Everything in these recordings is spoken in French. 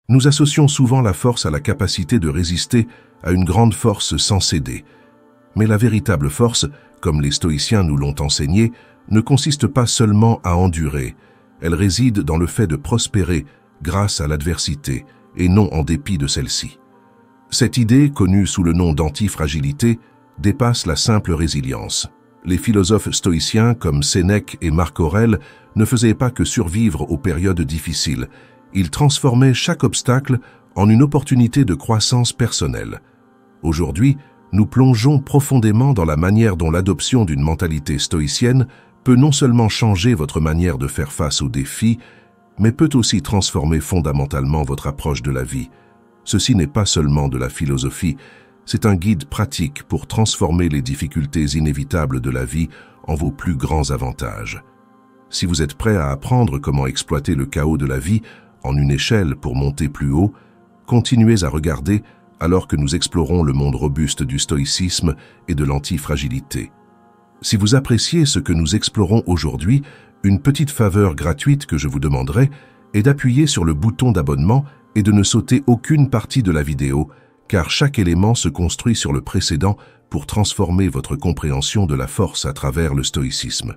Nous associons souvent la force à la capacité de résister à une grande force sans céder. Mais la véritable force, comme les stoïciens nous l'ont enseigné, ne consiste pas seulement à endurer. Elle réside dans le fait de prospérer grâce à l'adversité et non en dépit de celle-ci. Cette idée, connue sous le nom d'antifragilité, dépasse la simple résilience. Les philosophes stoïciens comme Sénèque et Marc Aurèle ne faisaient pas que survivre aux périodes difficiles. Ils transformaient chaque obstacle en une opportunité de croissance personnelle. Aujourd'hui, nous plongeons profondément dans la manière dont l'adoption d'une mentalité stoïcienne peut non seulement changer votre manière de faire face aux défis, mais peut aussi transformer fondamentalement votre approche de la vie. Ceci n'est pas seulement de la philosophie, c'est un guide pratique pour transformer les difficultés inévitables de la vie en vos plus grands avantages. Si vous êtes prêt à apprendre comment exploiter le chaos de la vie en une échelle pour monter plus haut, continuez à regarder alors que nous explorons le monde robuste du stoïcisme et de l'antifragilité. Si vous appréciez ce que nous explorons aujourd'hui, une petite faveur gratuite que je vous demanderai est d'appuyer sur le bouton d'abonnement et de ne sauter aucune partie de la vidéo, car chaque élément se construit sur le précédent pour transformer votre compréhension de la force à travers le stoïcisme.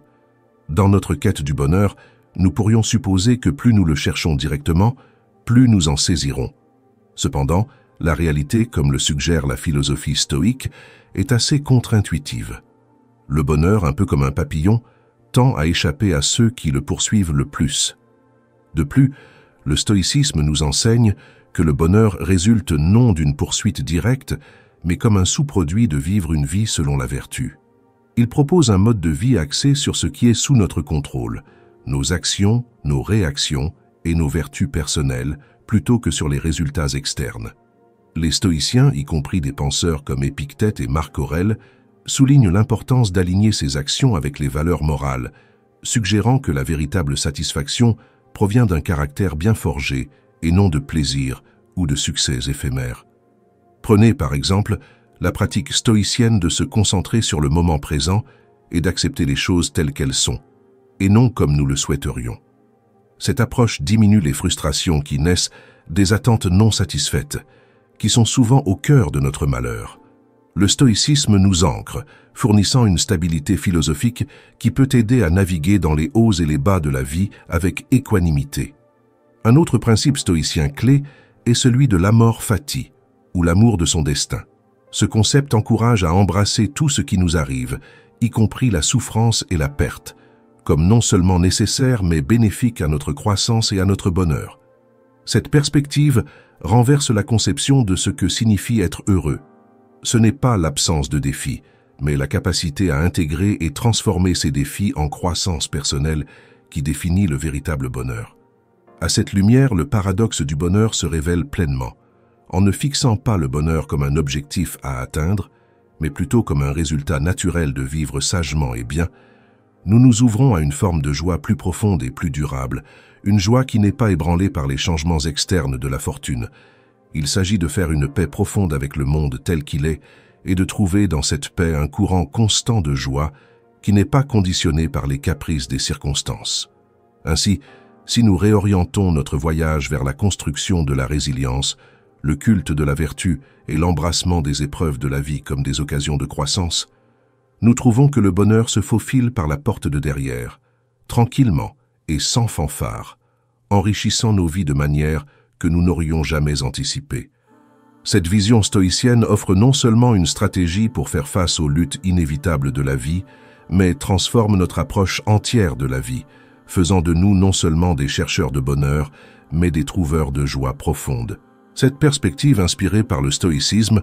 Dans notre quête du bonheur, nous pourrions supposer que plus nous le cherchons directement, plus nous en saisirons. Cependant, la réalité, comme le suggère la philosophie stoïque, est assez contre-intuitive. Le bonheur, un peu comme un papillon, tend à échapper à ceux qui le poursuivent le plus. De plus, le stoïcisme nous enseigne que le bonheur résulte non d'une poursuite directe, mais comme un sous-produit de vivre une vie selon la vertu. Il propose un mode de vie axé sur ce qui est sous notre contrôle, nos actions, nos réactions et nos vertus personnelles, plutôt que sur les résultats externes. Les stoïciens, y compris des penseurs comme Épictète et Marc Aurèle, soulignent l'importance d'aligner ses actions avec les valeurs morales, suggérant que la véritable satisfaction provient d'un caractère bien forgé et non de plaisir ou de succès éphémères. Prenez par exemple la pratique stoïcienne de se concentrer sur le moment présent et d'accepter les choses telles qu'elles sont, et non comme nous le souhaiterions. Cette approche diminue les frustrations qui naissent des attentes non satisfaites, qui sont souvent au cœur de notre malheur. Le stoïcisme nous ancre, fournissant une stabilité philosophique qui peut aider à naviguer dans les hauts et les bas de la vie avec équanimité. Un autre principe stoïcien clé est celui de l'amor fati, ou l'amour de son destin. Ce concept encourage à embrasser tout ce qui nous arrive, y compris la souffrance et la perte, comme non seulement nécessaires mais bénéfiques à notre croissance et à notre bonheur. Cette perspective renverse la conception de ce que signifie être heureux. Ce n'est pas l'absence de défis, mais la capacité à intégrer et transformer ces défis en croissance personnelle qui définit le véritable bonheur. À cette lumière, le paradoxe du bonheur se révèle pleinement, en ne fixant pas le bonheur comme un objectif à atteindre, mais plutôt comme un résultat naturel de vivre sagement et bien. Nous nous ouvrons à une forme de joie plus profonde et plus durable, une joie qui n'est pas ébranlée par les changements externes de la fortune. Il s'agit de faire une paix profonde avec le monde tel qu'il est et de trouver dans cette paix un courant constant de joie qui n'est pas conditionné par les caprices des circonstances. Ainsi, si nous réorientons notre voyage vers la construction de la résilience, le culte de la vertu et l'embrassement des épreuves de la vie comme des occasions de croissance, nous trouvons que le bonheur se faufile par la porte de derrière, tranquillement et sans fanfare, enrichissant nos vies de manière que nous n'aurions jamais anticipée. Cette vision stoïcienne offre non seulement une stratégie pour faire face aux luttes inévitables de la vie, mais transforme notre approche entière de la vie, faisant de nous non seulement des chercheurs de bonheur, mais des trouveurs de joie profonde. Cette perspective inspirée par le stoïcisme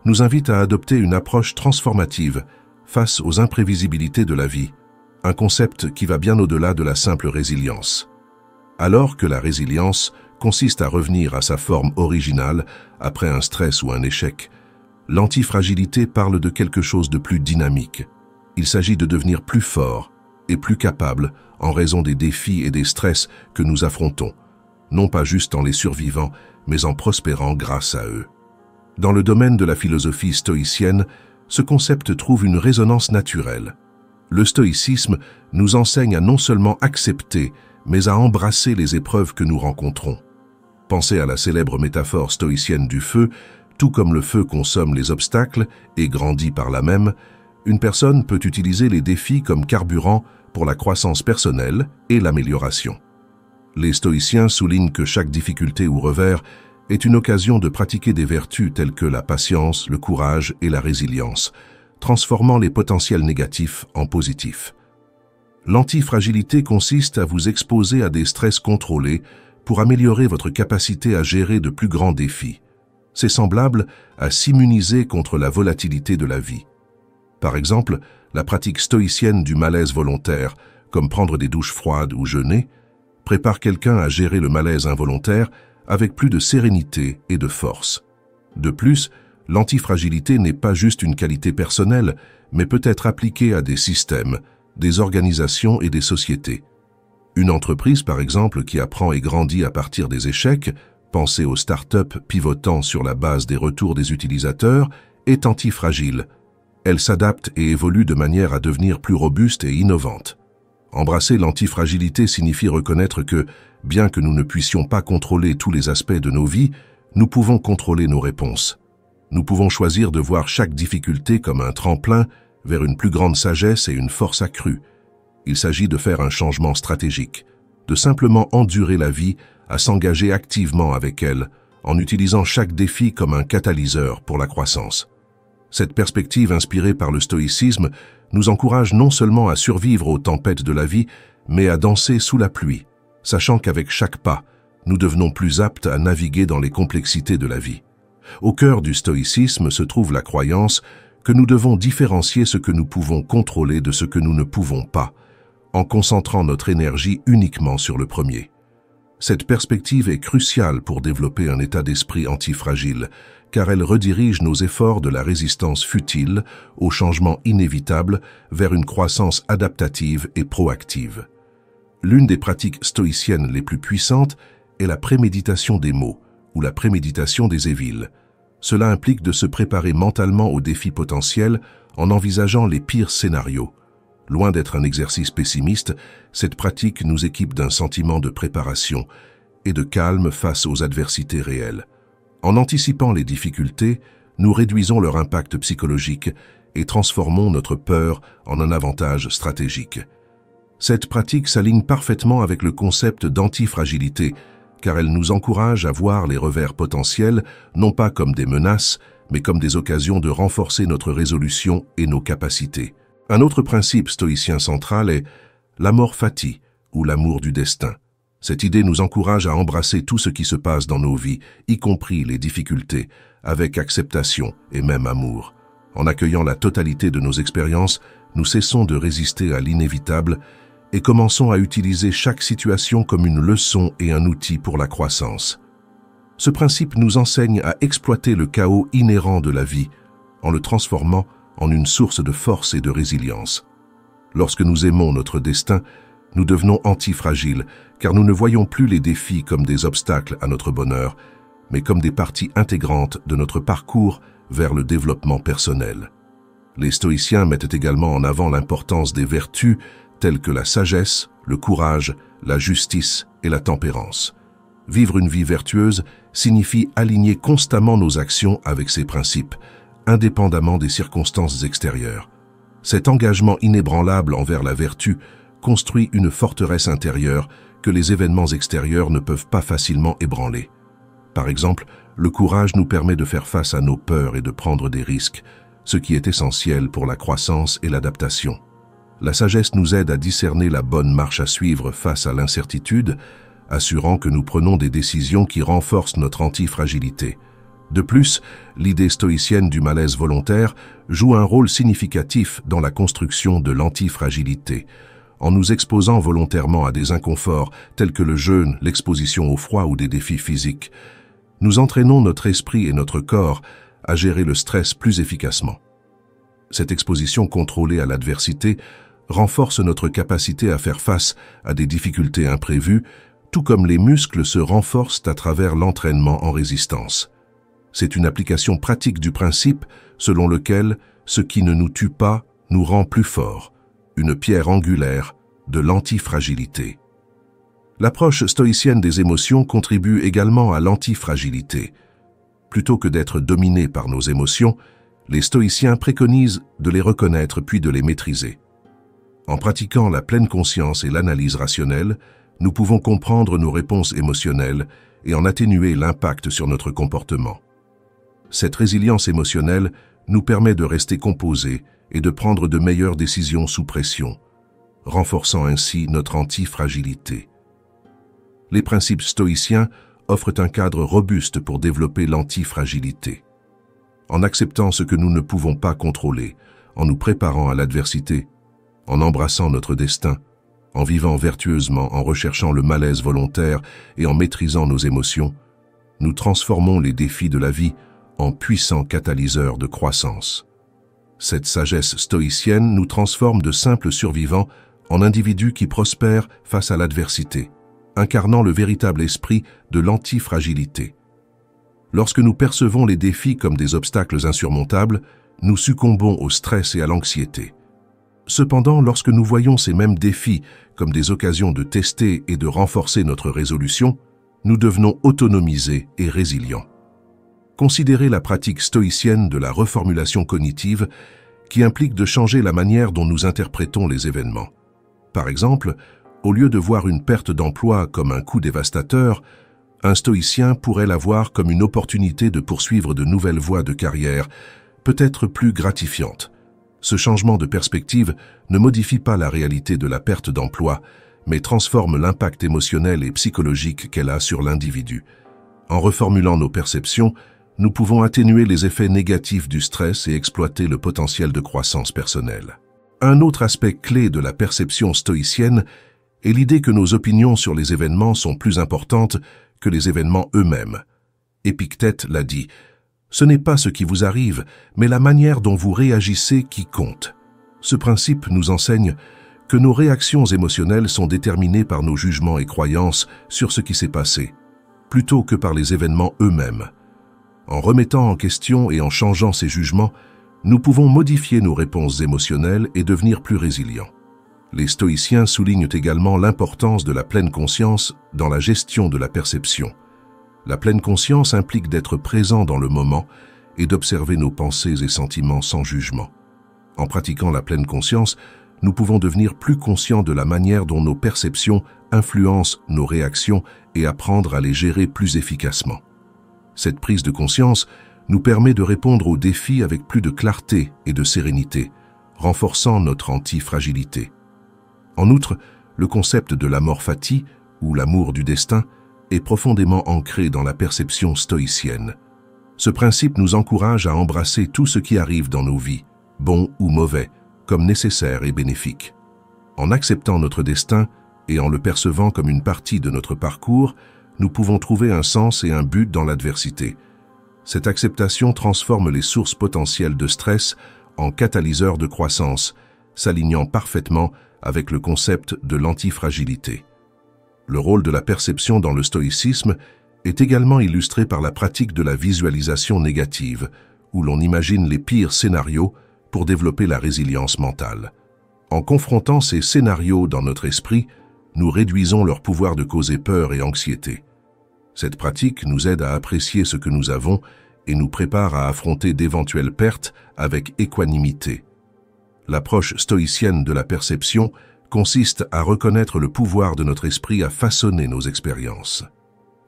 nous invite à adopter une approche transformative face aux imprévisibilités de la vie, un concept qui va bien au-delà de la simple résilience. Alors que la résilience consiste à revenir à sa forme originale après un stress ou un échec, l'antifragilité parle de quelque chose de plus dynamique. Il s'agit de devenir plus fort et plus capable en raison des défis et des stress que nous affrontons, non pas juste en les survivant, mais en prospérant grâce à eux. Dans le domaine de la philosophie stoïcienne, ce concept trouve une résonance naturelle. Le stoïcisme nous enseigne à non seulement accepter, mais à embrasser les épreuves que nous rencontrons. Pensez à la célèbre métaphore stoïcienne du feu. Tout comme le feu consomme les obstacles et grandit par là même, une personne peut utiliser les défis comme carburant pour la croissance personnelle et l'amélioration. Les stoïciens soulignent que chaque difficulté ou revers est une occasion de pratiquer des vertus telles que la patience, le courage et la résilience, transformant les potentiels négatifs en positifs. L'antifragilité consiste à vous exposer à des stress contrôlés pour améliorer votre capacité à gérer de plus grands défis. C'est semblable à s'immuniser contre la volatilité de la vie. Par exemple, la pratique stoïcienne du malaise volontaire, comme prendre des douches froides ou jeûner, prépare quelqu'un à gérer le malaise involontaire avec plus de sérénité et de force. De plus, l'antifragilité n'est pas juste une qualité personnelle, mais peut être appliquée à des systèmes, des organisations et des sociétés. Une entreprise, par exemple, qui apprend et grandit à partir des échecs, pensez aux startups pivotant sur la base des retours des utilisateurs, est antifragile. Elle s'adapte et évolue de manière à devenir plus robuste et innovante. Embrasser l'antifragilité signifie reconnaître que, bien que nous ne puissions pas contrôler tous les aspects de nos vies, nous pouvons contrôler nos réponses. Nous pouvons choisir de voir chaque difficulté comme un tremplin vers une plus grande sagesse et une force accrue. Il s'agit de faire un changement stratégique, de simplement endurer la vie, à s'engager activement avec elle, en utilisant chaque défi comme un catalyseur pour la croissance. Cette perspective inspirée par le stoïcisme nous encourage non seulement à survivre aux tempêtes de la vie, mais à danser sous la pluie, sachant qu'avec chaque pas, nous devenons plus aptes à naviguer dans les complexités de la vie. Au cœur du stoïcisme se trouve la croyance que nous devons différencier ce que nous pouvons contrôler de ce que nous ne pouvons pas, en concentrant notre énergie uniquement sur le premier. Cette perspective est cruciale pour développer un état d'esprit antifragile, car elle redirige nos efforts de la résistance futile au changement inévitable vers une croissance adaptative et proactive. L'une des pratiques stoïciennes les plus puissantes est la préméditation des maux, ou la préméditation des éviles. Cela implique de se préparer mentalement aux défis potentiels en envisageant les pires scénarios. Loin d'être un exercice pessimiste, cette pratique nous équipe d'un sentiment de préparation et de calme face aux adversités réelles. En anticipant les difficultés, nous réduisons leur impact psychologique et transformons notre peur en un avantage stratégique. Cette pratique s'aligne parfaitement avec le concept d'antifragilité, car elle nous encourage à voir les revers potentiels non pas comme des menaces, mais comme des occasions de renforcer notre résolution et nos capacités. Un autre principe stoïcien central est l'amor fati, ou l'amour du destin. Cette idée nous encourage à embrasser tout ce qui se passe dans nos vies, y compris les difficultés, avec acceptation et même amour. En accueillant la totalité de nos expériences, nous cessons de résister à l'inévitable et commençons à utiliser chaque situation comme une leçon et un outil pour la croissance. Ce principe nous enseigne à exploiter le chaos inhérent de la vie, en le transformant en une source de force et de résilience. Lorsque nous aimons notre destin, nous devenons antifragiles, car nous ne voyons plus les défis comme des obstacles à notre bonheur, mais comme des parties intégrantes de notre parcours vers le développement personnel. Les stoïciens mettent également en avant l'importance des vertus telles que la sagesse, le courage, la justice et la tempérance. Vivre une vie vertueuse signifie aligner constamment nos actions avec ces principes, indépendamment des circonstances extérieures. Cet engagement inébranlable envers la vertu construit une forteresse intérieure que les événements extérieurs ne peuvent pas facilement ébranler. Par exemple, le courage nous permet de faire face à nos peurs et de prendre des risques, ce qui est essentiel pour la croissance et l'adaptation. La sagesse nous aide à discerner la bonne marche à suivre face à l'incertitude, assurant que nous prenons des décisions qui renforcent notre antifragilité. De plus, l'idée stoïcienne du malaise volontaire joue un rôle significatif dans la construction de l'antifragilité, en nous exposant volontairement à des inconforts tels que le jeûne, l'exposition au froid ou des défis physiques. Nous entraînons notre esprit et notre corps à gérer le stress plus efficacement. Cette exposition contrôlée à l'adversité renforce notre capacité à faire face à des difficultés imprévues, tout comme les muscles se renforcent à travers l'entraînement en résistance. C'est une application pratique du principe selon lequel ce qui ne nous tue pas nous rend plus forts, une pierre angulaire de l'antifragilité. L'approche stoïcienne des émotions contribue également à l'antifragilité. Plutôt que d'être dominés par nos émotions, les stoïciens préconisent de les reconnaître puis de les maîtriser. En pratiquant la pleine conscience et l'analyse rationnelle, nous pouvons comprendre nos réponses émotionnelles et en atténuer l'impact sur notre comportement. Cette résilience émotionnelle nous permet de rester composés et de prendre de meilleures décisions sous pression, renforçant ainsi notre antifragilité. Les principes stoïciens offrent un cadre robuste pour développer l'antifragilité. En acceptant ce que nous ne pouvons pas contrôler, en nous préparant à l'adversité, en embrassant notre destin, en vivant vertueusement, en recherchant le malaise volontaire et en maîtrisant nos émotions, nous transformons les défis de la vie en puissants catalyseurs de croissance. Cette sagesse stoïcienne nous transforme de simples survivants en individus qui prospèrent face à l'adversité, incarnant le véritable esprit de l'antifragilité. Lorsque nous percevons les défis comme des obstacles insurmontables, nous succombons au stress et à l'anxiété. Cependant, lorsque nous voyons ces mêmes défis comme des occasions de tester et de renforcer notre résolution, nous devenons autonomisés et résilients. Considérez la pratique stoïcienne de la reformulation cognitive qui implique de changer la manière dont nous interprétons les événements. Par exemple, au lieu de voir une perte d'emploi comme un coup dévastateur, un stoïcien pourrait la voir comme une opportunité de poursuivre de nouvelles voies de carrière, peut-être plus gratifiantes. Ce changement de perspective ne modifie pas la réalité de la perte d'emploi, mais transforme l'impact émotionnel et psychologique qu'elle a sur l'individu. En reformulant nos perceptions, nous pouvons atténuer les effets négatifs du stress et exploiter le potentiel de croissance personnelle. Un autre aspect clé de la perception stoïcienne est l'idée que nos opinions sur les événements sont plus importantes que les événements eux-mêmes. Épictète l'a dit, « Ce n'est pas ce qui vous arrive, mais la manière dont vous réagissez qui compte. » Ce principe nous enseigne que nos réactions émotionnelles sont déterminées par nos jugements et croyances sur ce qui s'est passé, plutôt que par les événements eux-mêmes. En remettant en question et en changeant ces jugements, nous pouvons modifier nos réponses émotionnelles et devenir plus résilients. Les stoïciens soulignent également l'importance de la pleine conscience dans la gestion de la perception. La pleine conscience implique d'être présent dans le moment et d'observer nos pensées et sentiments sans jugement. En pratiquant la pleine conscience, nous pouvons devenir plus conscients de la manière dont nos perceptions influencent nos réactions et apprendre à les gérer plus efficacement. Cette prise de conscience nous permet de répondre aux défis avec plus de clarté et de sérénité, renforçant notre antifragilité. En outre, le concept de l'amor fati, ou l'amour du destin, est profondément ancré dans la perception stoïcienne. Ce principe nous encourage à embrasser tout ce qui arrive dans nos vies, bon ou mauvais, comme nécessaire et bénéfique. En acceptant notre destin et en le percevant comme une partie de notre parcours, nous pouvons trouver un sens et un but dans l'adversité. Cette acceptation transforme les sources potentielles de stress en catalyseurs de croissance, s'alignant parfaitement avec le concept de l'antifragilité. Le rôle de la perception dans le stoïcisme est également illustré par la pratique de la visualisation négative, où l'on imagine les pires scénarios pour développer la résilience mentale. En confrontant ces scénarios dans notre esprit, nous réduisons leur pouvoir de causer peur et anxiété. Cette pratique nous aide à apprécier ce que nous avons et nous prépare à affronter d'éventuelles pertes avec équanimité. L'approche stoïcienne de la perception consiste à reconnaître le pouvoir de notre esprit à façonner nos expériences.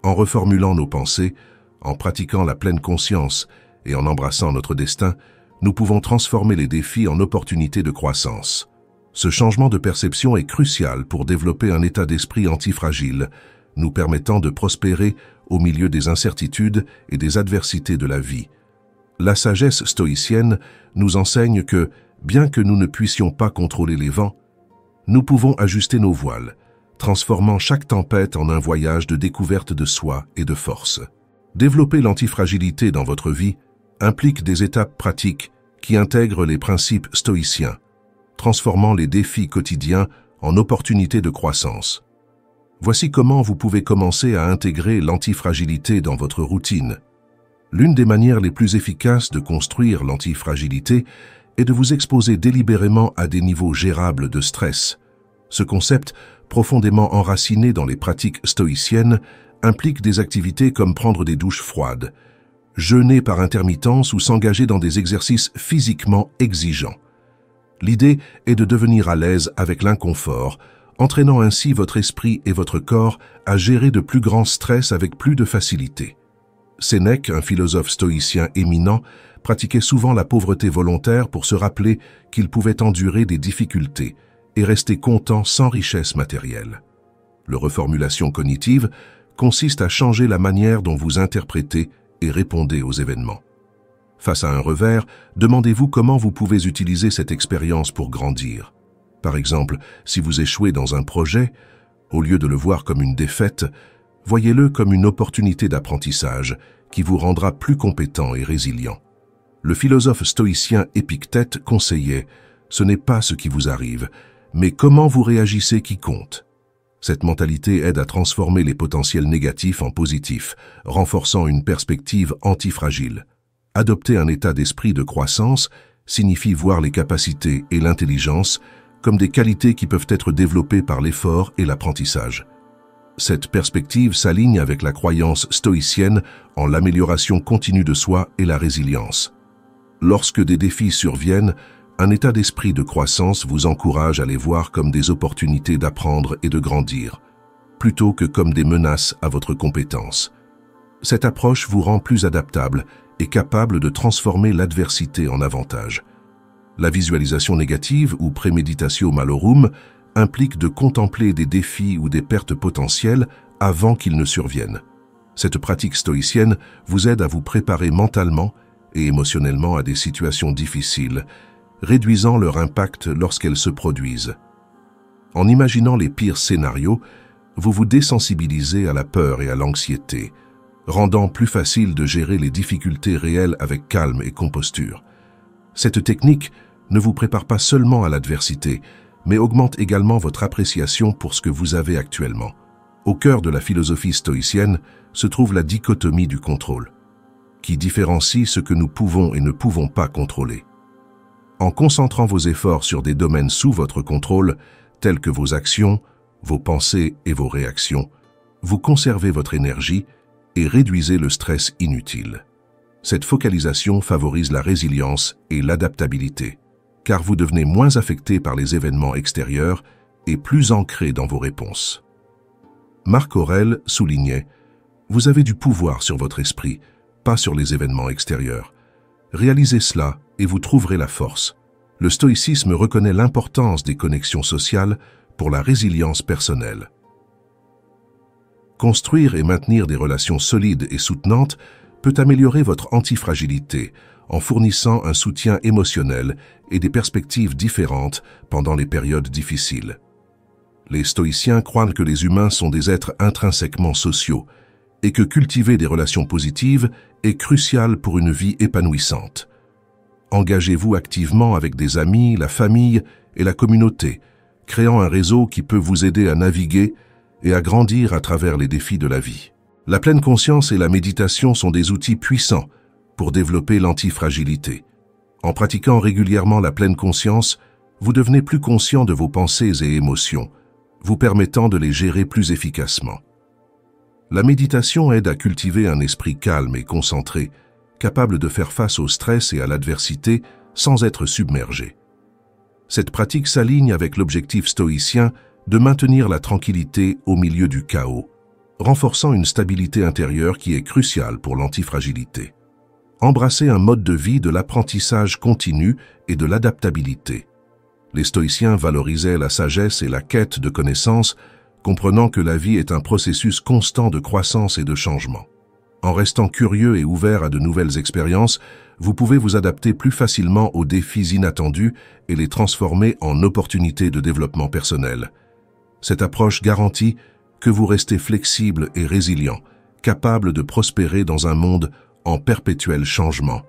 En reformulant nos pensées, en pratiquant la pleine conscience et en embrassant notre destin, nous pouvons transformer les défis en opportunités de croissance. Ce changement de perception est crucial pour développer un état d'esprit antifragile, nous permettant de prospérer au milieu des incertitudes et des adversités de la vie. La sagesse stoïcienne nous enseigne que, bien que nous ne puissions pas contrôler les vents, nous pouvons ajuster nos voiles, transformant chaque tempête en un voyage de découverte de soi et de force. Développer l'antifragilité dans votre vie implique des étapes pratiques qui intègrent les principes stoïciens, transformant les défis quotidiens en opportunités de croissance. Voici comment vous pouvez commencer à intégrer l'antifragilité dans votre routine. L'une des manières les plus efficaces de construire l'antifragilité est de vous exposer délibérément à des niveaux gérables de stress. Ce concept profondément enraciné dans les pratiques stoïciennes, implique des activités comme prendre des douches froides, jeûner par intermittence ou s'engager dans des exercices physiquement exigeants. L'idée est de devenir à l'aise avec l'inconfort, entraînant ainsi votre esprit et votre corps à gérer de plus grands stress avec plus de facilité. Sénèque, un philosophe stoïcien éminent, pratiquait souvent la pauvreté volontaire pour se rappeler qu'il pouvait endurer des difficultés et rester content sans richesse matérielle. La reformulation cognitive consiste à changer la manière dont vous interprétez et répondez aux événements. Face à un revers, demandez-vous comment vous pouvez utiliser cette expérience pour grandir. Par exemple, si vous échouez dans un projet, au lieu de le voir comme une défaite, voyez-le comme une opportunité d'apprentissage qui vous rendra plus compétent et résilient. Le philosophe stoïcien Épictète conseillait « Ce n'est pas ce qui vous arrive, mais comment vous réagissez qui compte ». Cette mentalité aide à transformer les potentiels négatifs en positifs, renforçant une perspective antifragile. Adopter un état d'esprit de croissance signifie voir les capacités et l'intelligence comme des qualités qui peuvent être développées par l'effort et l'apprentissage. Cette perspective s'aligne avec la croyance stoïcienne en l'amélioration continue de soi et la résilience. Lorsque des défis surviennent, un état d'esprit de croissance vous encourage à les voir comme des opportunités d'apprendre et de grandir, plutôt que comme des menaces à votre compétence. Cette approche vous rend plus adaptable et capable de transformer l'adversité en avantage. La visualisation négative ou préméditatio malorum implique de contempler des défis ou des pertes potentielles avant qu'ils ne surviennent. Cette pratique stoïcienne vous aide à vous préparer mentalement et émotionnellement à des situations difficiles, réduisant leur impact lorsqu'elles se produisent. En imaginant les pires scénarios, vous vous désensibilisez à la peur et à l'anxiété, rendant plus facile de gérer les difficultés réelles avec calme et composture. Cette technique ne vous prépare pas seulement à l'adversité, mais augmente également votre appréciation pour ce que vous avez actuellement. Au cœur de la philosophie stoïcienne se trouve la dichotomie du contrôle, qui différencie ce que nous pouvons et ne pouvons pas contrôler. En concentrant vos efforts sur des domaines sous votre contrôle, tels que vos actions, vos pensées et vos réactions, vous conservez votre énergie et réduisez le stress inutile. Cette focalisation favorise la résilience et l'adaptabilité, car vous devenez moins affecté par les événements extérieurs et plus ancré dans vos réponses. Marc Aurèle soulignait « Vous avez du pouvoir sur votre esprit, pas sur les événements extérieurs. Réalisez cela et vous trouverez la force. » Le stoïcisme reconnaît l'importance des connexions sociales pour la résilience personnelle. Construire et maintenir des relations solides et soutenantes peut améliorer votre antifragilité en fournissant un soutien émotionnel et des perspectives différentes pendant les périodes difficiles. Les stoïciens croient que les humains sont des êtres intrinsèquement sociaux et que cultiver des relations positives est crucial pour une vie épanouissante. Engagez-vous activement avec des amis, la famille et la communauté, créant un réseau qui peut vous aider à naviguer et à grandir à travers les défis de la vie. La pleine conscience et la méditation sont des outils puissants pour développer l'antifragilité. En pratiquant régulièrement la pleine conscience, vous devenez plus conscient de vos pensées et émotions, vous permettant de les gérer plus efficacement. La méditation aide à cultiver un esprit calme et concentré, capable de faire face au stress et à l'adversité sans être submergé. Cette pratique s'aligne avec l'objectif stoïcien de maintenir la tranquillité au milieu du chaos, renforçant une stabilité intérieure qui est cruciale pour l'antifragilité. Embrassez un mode de vie de l'apprentissage continu et de l'adaptabilité. Les stoïciens valorisaient la sagesse et la quête de connaissances, comprenant que la vie est un processus constant de croissance et de changement. En restant curieux et ouvert à de nouvelles expériences, vous pouvez vous adapter plus facilement aux défis inattendus et les transformer en opportunités de développement personnel. Cette approche garantit que vous restez flexible et résilient, capable de prospérer dans un monde en perpétuel changement.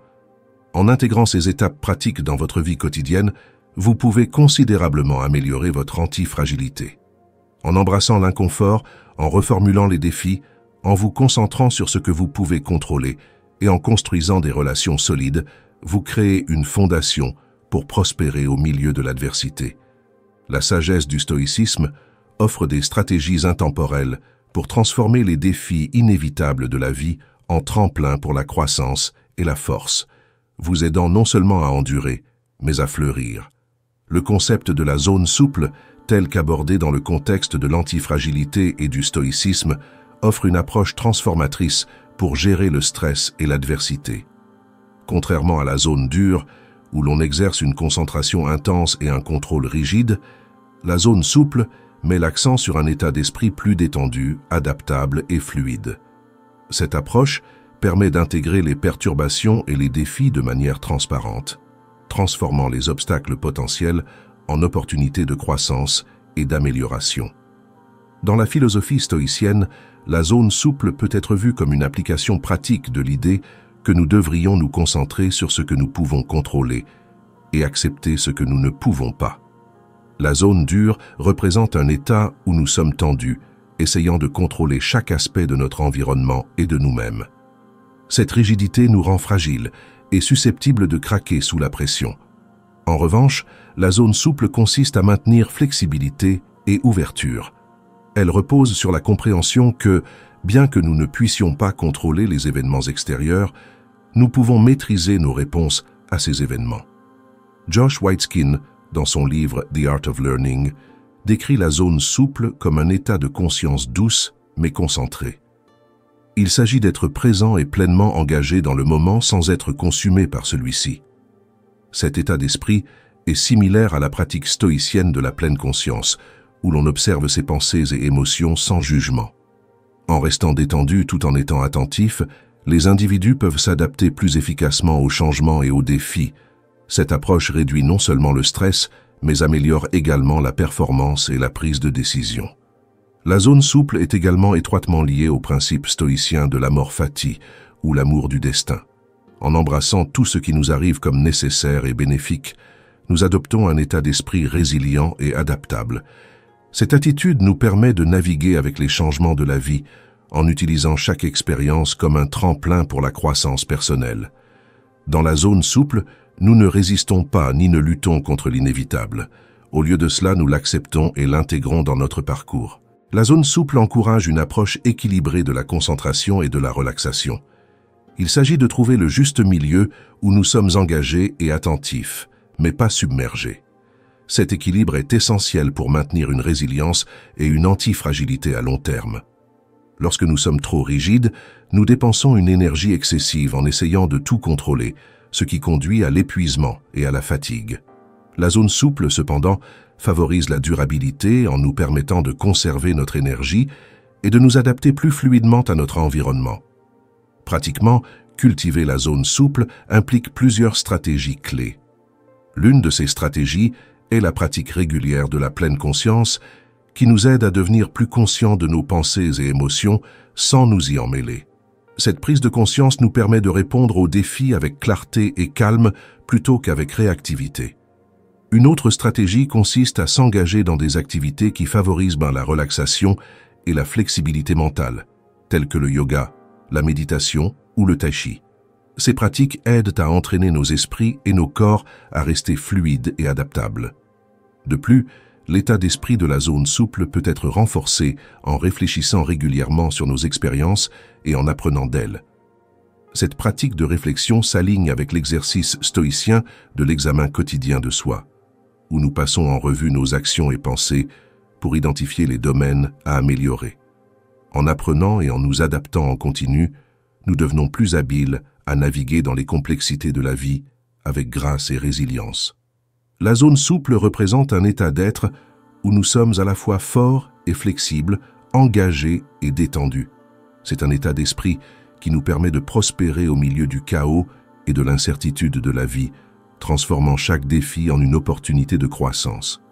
En intégrant ces étapes pratiques dans votre vie quotidienne, vous pouvez considérablement améliorer votre antifragilité. En embrassant l'inconfort, en reformulant les défis, en vous concentrant sur ce que vous pouvez contrôler et en construisant des relations solides, vous créez une fondation pour prospérer au milieu de l'adversité. La sagesse du stoïcisme offre des stratégies intemporelles pour transformer les défis inévitables de la vie en tremplin pour la croissance et la force, vous aidant non seulement à endurer, mais à fleurir. Le concept de la zone souple, tel qu'abordé dans le contexte de l'antifragilité et du stoïcisme, offre une approche transformatrice pour gérer le stress et l'adversité. Contrairement à la zone dure, où l'on exerce une concentration intense et un contrôle rigide, la zone souple met l'accent sur un état d'esprit plus détendu, adaptable et fluide. Cette approche permet d'intégrer les perturbations et les défis de manière transparente, transformant les obstacles potentiels en opportunités de croissance et d'amélioration. Dans la philosophie stoïcienne, la zone souple peut être vue comme une application pratique de l'idée que nous devrions nous concentrer sur ce que nous pouvons contrôler et accepter ce que nous ne pouvons pas. La zone dure représente un état où nous sommes tendus, essayant de contrôler chaque aspect de notre environnement et de nous-mêmes. Cette rigidité nous rend fragiles et susceptibles de craquer sous la pression. En revanche, la zone souple consiste à maintenir flexibilité et ouverture. Elle repose sur la compréhension que, bien que nous ne puissions pas contrôler les événements extérieurs, nous pouvons maîtriser nos réponses à ces événements. Josh Waitzkin, dans son livre The Art of Learning, décrit la zone souple comme un état de conscience douce mais concentré. Il s'agit d'être présent et pleinement engagé dans le moment sans être consumé par celui-ci. Cet état d'esprit est similaire à la pratique stoïcienne de la pleine conscience, où l'on observe ses pensées et émotions sans jugement. En restant détendu tout en étant attentif, les individus peuvent s'adapter plus efficacement aux changements et aux défis. Cette approche réduit non seulement le stress, mais améliore également la performance et la prise de décision. La zone souple est également étroitement liée au principe stoïcien de l'amor fati, ou l'amour du destin. En embrassant tout ce qui nous arrive comme nécessaire et bénéfique, nous adoptons un état d'esprit résilient et adaptable. Cette attitude nous permet de naviguer avec les changements de la vie, en utilisant chaque expérience comme un tremplin pour la croissance personnelle. Dans la zone souple, nous ne résistons pas ni ne luttons contre l'inévitable. Au lieu de cela, nous l'acceptons et l'intégrons dans notre parcours. La zone souple encourage une approche équilibrée de la concentration et de la relaxation. Il s'agit de trouver le juste milieu où nous sommes engagés et attentifs, mais pas submergés. Cet équilibre est essentiel pour maintenir une résilience et une antifragilité à long terme. Lorsque nous sommes trop rigides, nous dépensons une énergie excessive en essayant de tout contrôler, ce qui conduit à l'épuisement et à la fatigue. La zone souple, cependant, favorise la durabilité en nous permettant de conserver notre énergie et de nous adapter plus fluidement à notre environnement. Pratiquement, cultiver la zone souple implique plusieurs stratégies clés. L'une de ces stratégies est la pratique régulière de la pleine conscience qui nous aide à devenir plus conscients de nos pensées et émotions sans nous y emmêler. Cette prise de conscience nous permet de répondre aux défis avec clarté et calme plutôt qu'avec réactivité. Une autre stratégie consiste à s'engager dans des activités qui favorisent la relaxation et la flexibilité mentale, telles que le yoga, la méditation ou le tai chi. Ces pratiques aident à entraîner nos esprits et nos corps à rester fluides et adaptables. De plus, l'état d'esprit de la zone souple peut être renforcé en réfléchissant régulièrement sur nos expériences et en apprenant d'elles. Cette pratique de réflexion s'aligne avec l'exercice stoïcien de l'examen quotidien de soi, où nous passons en revue nos actions et pensées pour identifier les domaines à améliorer. En apprenant et en nous adaptant en continu, nous devenons plus habiles à naviguer dans les complexités de la vie avec grâce et résilience. La zone souple représente un état d'être où nous sommes à la fois forts et flexibles, engagés et détendus. C'est un état d'esprit qui nous permet de prospérer au milieu du chaos et de l'incertitude de la vie, transformant chaque défi en une opportunité de croissance.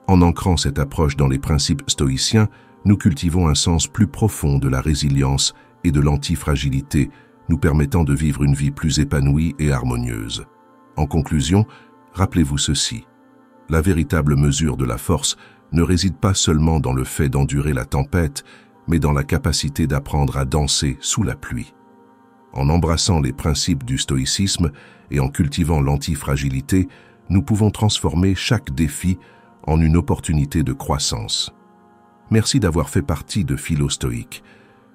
En ancrant cette approche dans les principes stoïciens, nous cultivons un sens plus profond de la résilience et de l'antifragilité, nous permettant de vivre une vie plus épanouie et harmonieuse. En conclusion, rappelez-vous ceci. La véritable mesure de la force ne réside pas seulement dans le fait d'endurer la tempête, mais dans la capacité d'apprendre à danser sous la pluie. En embrassant les principes du stoïcisme et en cultivant l'antifragilité, nous pouvons transformer chaque défi en une opportunité de croissance. Merci d'avoir fait partie de Philo Stoïque.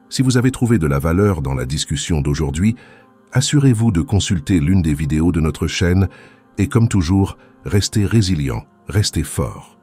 Si vous avez trouvé de la valeur dans la discussion d'aujourd'hui, assurez-vous de consulter l'une des vidéos de notre chaîne et comme toujours, restez résilient, restez fort.